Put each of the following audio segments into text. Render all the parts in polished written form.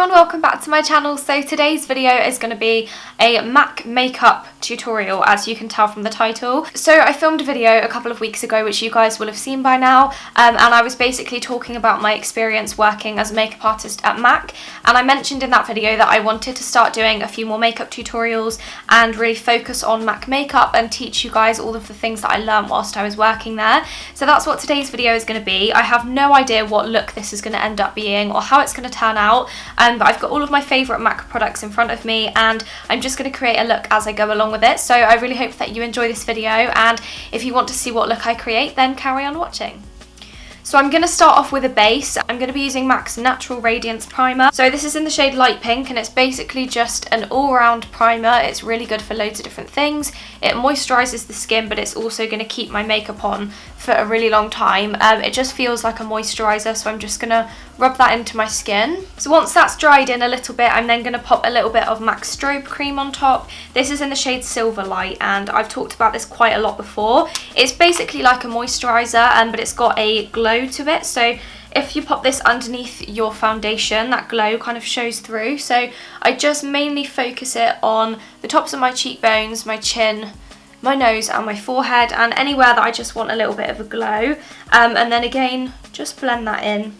everyone, welcome back to my channel. So today's video is going to be a MAC makeup tutorial, as you can tell from the title. So I filmed a video a couple of weeks ago which you guys will have seen by now, and I was basically talking about my experience working as a makeup artist at MAC, and I mentioned in that video that I wanted to start doing a few more makeup tutorials and really focus on MAC makeup and teach you guys all of the things that I learned whilst I was working there. So that's what today's video is going to be. I have no idea what look this is going to end up being or how it's going to turn out, but I've got all of my favourite MAC products in front of me and I'm just going to create a look as I go along with it. So I really hope that you enjoy this video, and if you want to see what look I create, then carry on watching. So I'm going to start off with a base. I'm going to be using MAC's Natural Radiance Primer. So this is in the shade Light Pink and it's basically just an all-round primer. It's really good for loads of different things. It moisturises the skin, but it's also going to keep my makeup on for a really long time. It just feels like a moisturiser, so I'm just going to rub that into my skin. So once that's dried in a little bit, I'm then going to pop a little bit of MAC's Strobe Cream on top. This is in the shade Silver Light and I've talked about this quite a lot before. It's basically like a moisturiser, but it's got a glow to it, so if you pop this underneath your foundation, that glow kind of shows through. So I just mainly focus it on the tops of my cheekbones, my chin, my nose and my forehead, and anywhere that I just want a little bit of a glow, and then again just blend that in.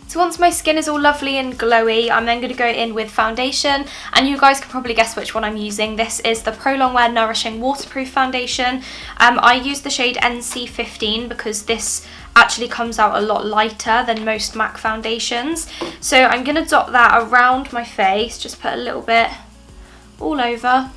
So once my skin is all lovely and glowy, I'm then going to go in with foundation, and you guys can probably guess which one I'm using. This is the Prolongwear Nourishing Waterproof Foundation. I use the shade NC15 because this actually comes out a lot lighter than most MAC foundations. So I'm going to dot that around my face, just put a little bit all over.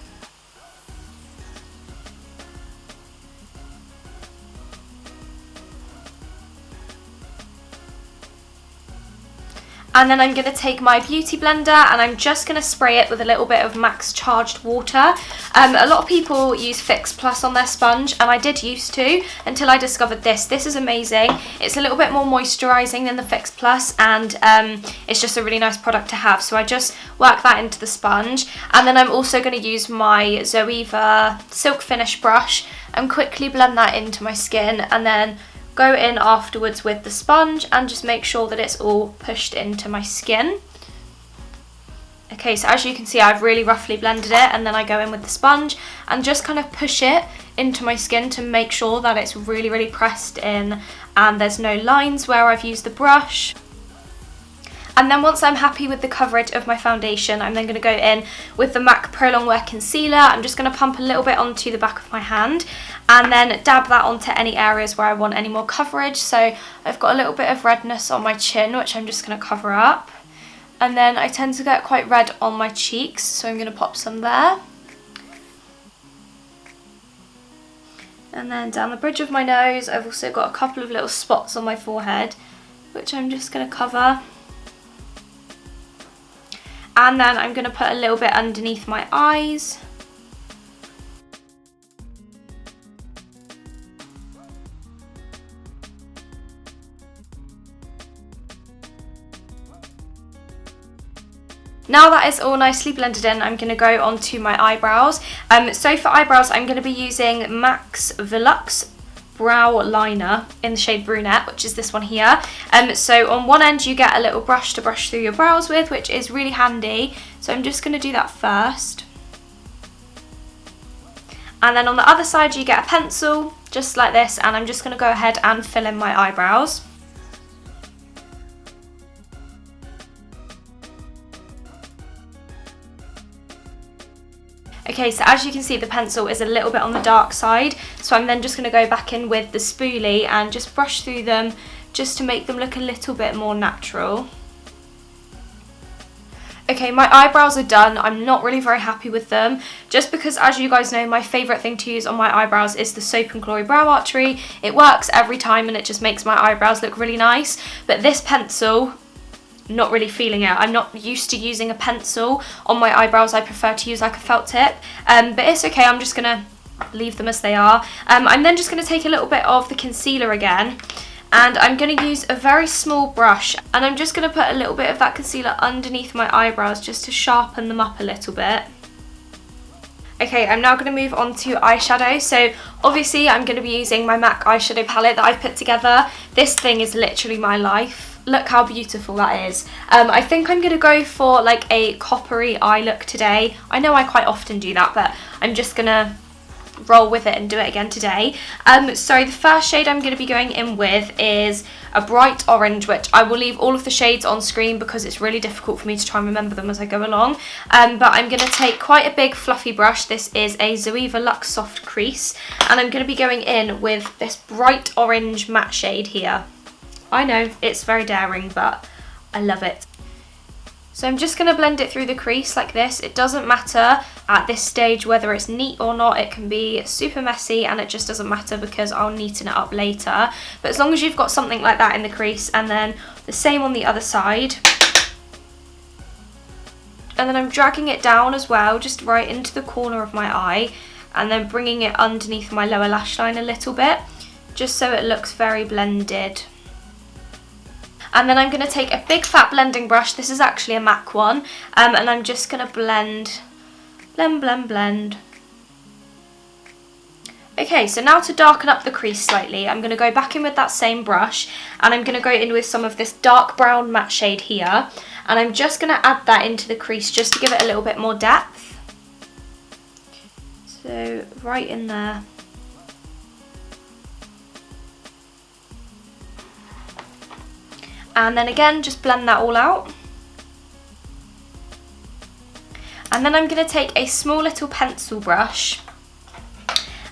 And then I'm going to take my beauty blender and I'm just going to spray it with a little bit of MAC's Charged Water. A lot of people use Fix Plus on their sponge, and I did used to until I discovered this. This is amazing. It's a little bit more moisturising than the Fix Plus, and it's just a really nice product to have. So I just work that into the sponge, and then I'm also going to use my Zoeva Silk Finish brush and quickly blend that into my skin, and then go in afterwards with the sponge and just make sure that it's all pushed into my skin. Okay, so as you can see, I've really roughly blended it, and then I go in with the sponge and just kind of push it into my skin to make sure that it's really pressed in and there's no lines where I've used the brush. And then once I'm happy with the coverage of my foundation, I'm then going to go in with the MAC Prolongwear Concealer. I'm just going to pump a little bit onto the back of my hand and then dab that onto any areas where I want any more coverage. So I've got a little bit of redness on my chin, which I'm just going to cover up. And then I tend to get quite red on my cheeks, so I'm going to pop some there. And then down the bridge of my nose, I've also got a couple of little spots on my forehead, which I'm just going to cover. And then I'm going to put a little bit underneath my eyes. Now that is all nicely blended in, I'm going to go on to my eyebrows. So for eyebrows, I'm going to be using MAC's Velux Brow Liner in the shade Brunette, which is this one here. So on one end you get a little brush to brush through your brows with, which is really handy. So I'm just going to do that first. And then on the other side you get a pencil, just like this, and I'm just going to go ahead and fill in my eyebrows. Okay, so as you can see, the pencil is a little bit on the dark side, so I'm then just going to go back in with the spoolie and just brush through them just to make them look a little bit more natural. Okay, my eyebrows are done. I'm not really very happy with them, just because, as you guys know, my favourite thing to use on my eyebrows is the Soap and Glory Brow Archery. It works every time and it just makes my eyebrows look really nice, but this pencil, not really feeling it. I'm not used to using a pencil on my eyebrows. I prefer to use like a felt tip, but it's okay. I'm just gonna leave them as they are. I'm then just gonna take a little bit of the concealer again, and I'm gonna use a very small brush, and I'm just gonna put a little bit of that concealer underneath my eyebrows just to sharpen them up a little bit. Okay, I'm now going to move on to eyeshadow. So obviously I'm going to be using my MAC eyeshadow palette that I've put together. This thing is literally my life. look how beautiful that is. I think I'm going to go for like a coppery eye look today. I know I quite often do that, but I'm just going to roll with it and do it again today. So the first shade I'm going to be going in with is a bright orange, which I will leave all of the shades on screen because it's really difficult for me to try and remember them as I go along. But I'm going to take quite a big fluffy brush. This is a Zoeva Luxe Soft Crease, and I'm going to be going in with this bright orange matte shade here. I know, it's very daring, but I love it. So I'm just going to blend it through the crease like this. It doesn't matter at this stage whether it's neat or not. It can be super messy and it just doesn't matter because I'll neaten it up later. But as long as you've got something like that in the crease, and then the same on the other side. And then I'm dragging it down as well, just right into the corner of my eye, and then bringing it underneath my lower lash line a little bit, just so it looks very blended. And then I'm going to take a big fat blending brush. This is actually a MAC one. And I'm just going to blend. Okay, so now to darken up the crease slightly, I'm going to go back in with that same brush, and I'm going to go in with some of this dark brown matte shade here. And I'm just going to add that into the crease just to give it a little bit more depth. So right in there. And then again, just blend that all out. And then I'm going to take a small little pencil brush,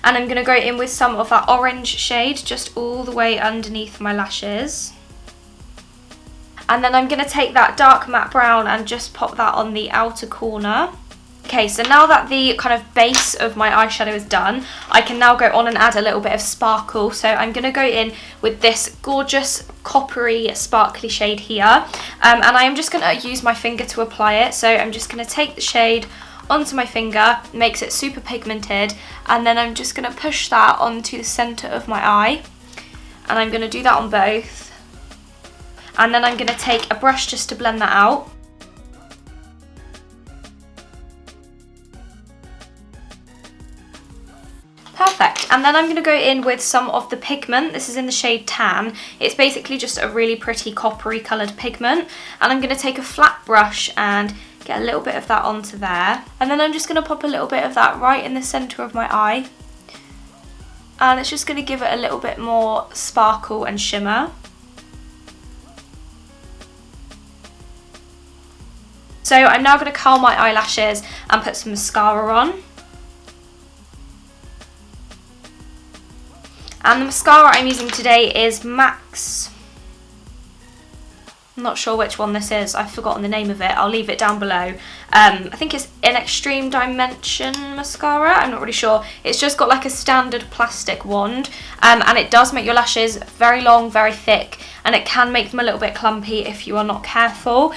and I'm going to go in with some of that orange shade just all the way underneath my lashes. And then I'm going to take that dark matte brown and just pop that on the outer corner. Okay, so now that the kind of base of my eyeshadow is done, I can now go on and add a little bit of sparkle. So I'm going to go in with this gorgeous coppery sparkly shade here, and I am just going to use my finger to apply it. So I'm just going to take the shade onto my finger, makes it super pigmented, and then I'm just going to push that onto the centre of my eye, and I'm going to do that on both. And then I'm going to take a brush just to blend that out. Perfect. And then I'm going to go in with some of the pigment. This is in the shade Tan. It's basically just a really pretty coppery coloured pigment. And I'm going to take a flat brush and get a little bit of that onto there. And then I'm just going to pop a little bit of that right in the centre of my eye. And it's just going to give it a little bit more sparkle and shimmer. So I'm now going to curl my eyelashes and put some mascara on. And the mascara I'm using today is MAC's. I'm not sure which one this is. I've forgotten the name of it. I'll leave it down below. I think it's an Extreme Dimension mascara. I'm not really sure. It's just got like a standard plastic wand. And it does make your lashes very long, very thick. And it can make them a little bit clumpy if you are not careful.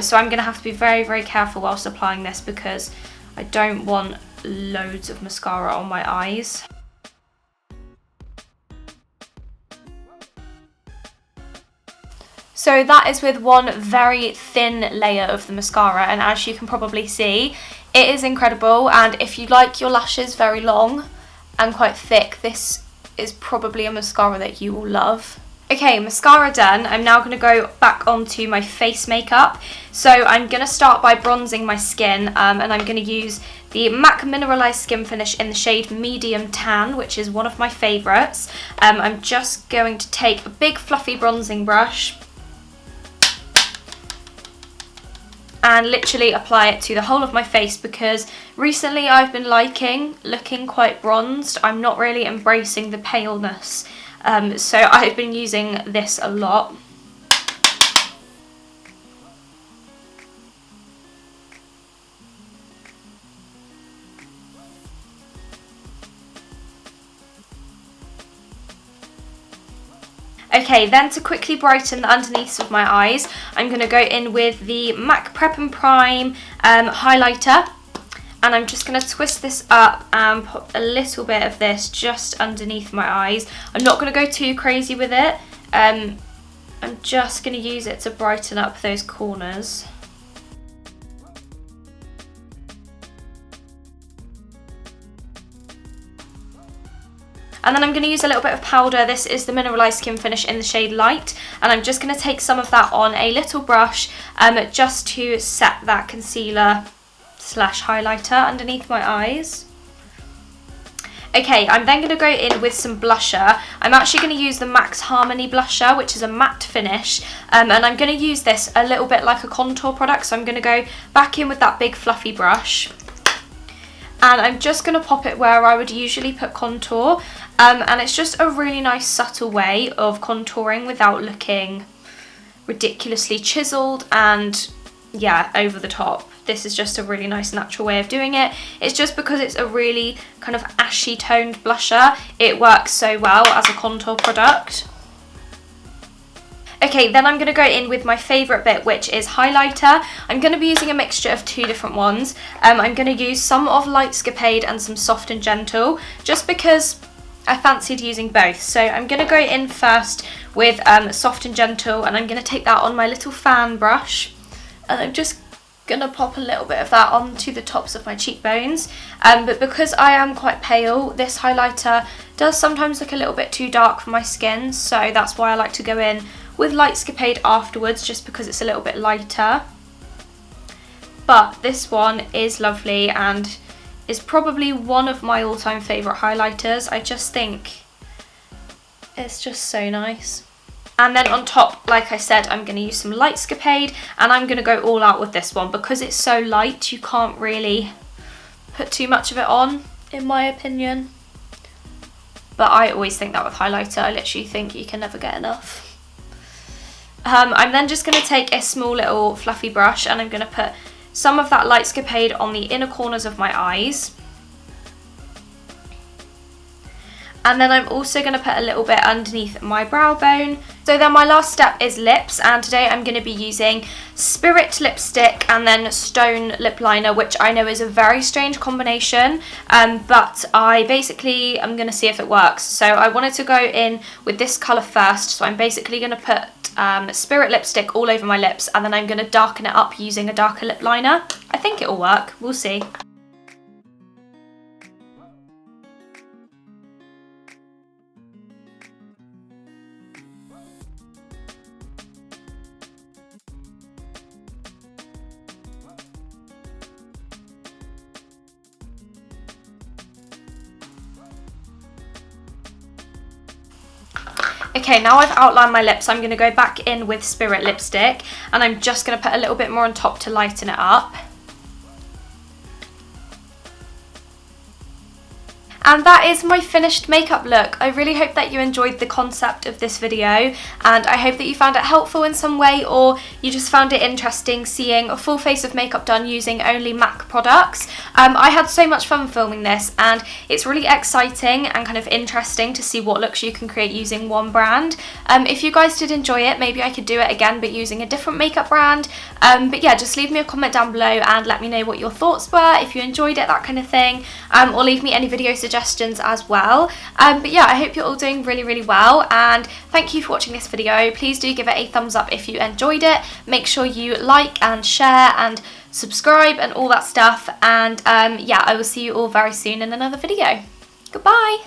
So I'm going to have to be very, very careful whilst applying this because I don't want loads of mascara on my eyes. So that is with one very thin layer of the mascara, and as you can probably see, it is incredible. And if you like your lashes very long and quite thick, this is probably a mascara that you will love. Okay, mascara done. I'm now going to go back onto my face makeup. So I'm going to start by bronzing my skin, and I'm going to use the MAC Mineralize Skin Finish in the shade Medium Tan, which is one of my favourites. I'm just going to take a big fluffy bronzing brush and literally apply it to the whole of my face because recently I've been liking looking quite bronzed. I'm not really embracing the paleness, so I've been using this a lot. Okay, then to quickly brighten the underneath of my eyes, I'm going to go in with the MAC Prep and Prime highlighter, and I'm just going to twist this up and put a little bit of this just underneath my eyes. I'm not going to go too crazy with it. I'm just going to use it to brighten up those corners. And then I'm going to use a little bit of powder. This is the Mineralize Skin Finish in the shade Light, and I'm just going to take some of that on a little brush just to set that concealer slash highlighter underneath my eyes. Okay, I'm then going to go in with some blusher. I'm actually going to use the Max Harmony blusher, which is a matte finish, and I'm going to use this a little bit like a contour product, so I'm going to go back in with that big fluffy brush, and I'm just going to pop it where I would usually put contour, and it's just a really nice subtle way of contouring without looking ridiculously chiseled and, yeah, over the top. This is just a really nice natural way of doing it. It's just because it's a really kind of ashy toned blusher, it works so well as a contour product. Okay, then I'm going to go in with my favourite bit, which is highlighter. I'm going to be using a mixture of two different ones. I'm going to use some of Lightscapade and some Soft and Gentle, just because I fancied using both. So I'm going to go in first with Soft and Gentle, and I'm going to take that on my little fan brush, and I'm just gonna pop a little bit of that onto the tops of my cheekbones, but because I am quite pale, this highlighter does sometimes look a little bit too dark for my skin, so that's why I like to go in with Lightscapade afterwards, just because it's a little bit lighter. But this one is lovely and is probably one of my all-time favourite highlighters. I just think it's just so nice. And then on top, like I said, I'm going to use some Lightscapade, and I'm going to go all out with this one because it's so light you can't really put too much of it on, in my opinion. But I always think that with highlighter, I literally think you can never get enough. I'm then just going to take a small little fluffy brush, and I'm going to put some of that Lightscapade on the inner corners of my eyes. And then I'm also going to put a little bit underneath my brow bone. So then my last step is lips, and today I'm going to be using Spirit lipstick and then Stone lip liner, which I know is a very strange combination, but I basically am going to see if it works. So I wanted to go in with this colour first, so I'm basically going to put Spirit lipstick all over my lips, and then I'm going to darken it up using a darker lip liner. I think it'll work, we'll see. Okay, now I've outlined my lips, I'm going to go back in with Spirit lipstick, and I'm just going to put a little bit more on top to lighten it up. And that is my finished makeup look. I really hope that you enjoyed the concept of this video, and I hope that you found it helpful in some way, or you just found it interesting seeing a full face of makeup done using only MAC products. I had so much fun filming this, and it's really exciting and kind of interesting to see what looks you can create using one brand. If you guys did enjoy it, maybe I could do it again but using a different makeup brand. But yeah, just leave me a comment down below and let me know what your thoughts were, if you enjoyed it, that kind of thing, or leave me any video suggestions as well. But yeah, I hope you're all doing really well, and thank you for watching this video. Please do give it a thumbs up if you enjoyed it. Make sure you like and share and subscribe and all that stuff, and yeah, I will see you all very soon in another video. Goodbye.